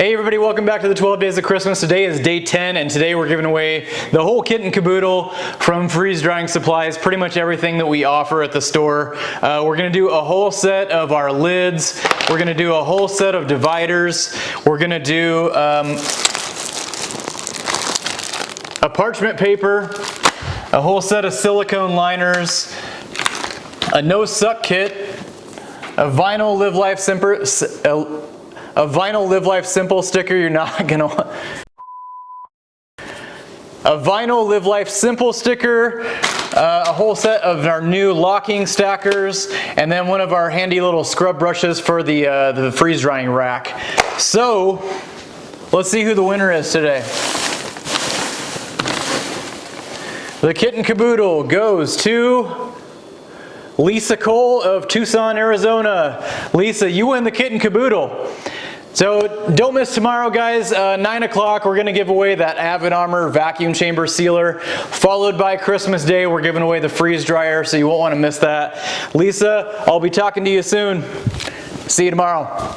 Hey everybody, welcome back to the 12 Days of Christmas. Today is day 10 and today we're giving away the whole kit and caboodle from freeze drying supplies, pretty much everything that we offer at the store. We're going to do a whole set of our lids, we're going to do a whole set of dividers, we're going to do a parchment paper, a whole set of silicone liners, a no suck kit, a vinyl Live Life Simple sticker you're not gonna want. A vinyl Live Life Simple sticker, a whole set of our new locking stackers, and then one of our handy little scrub brushes for the freeze drying rack. So let's see who the winner is today. The kit and caboodle goes to Lisa Cole of Tucson, Arizona. Lisa, you win the kit and caboodle. So don't miss tomorrow, guys. 9 o'clock, we're going to give away that Avid Armor vacuum chamber sealer. Followed by Christmas Day, we're giving away the freeze dryer, so you won't want to miss that. Lisa, I'll be talking to you soon. See you tomorrow.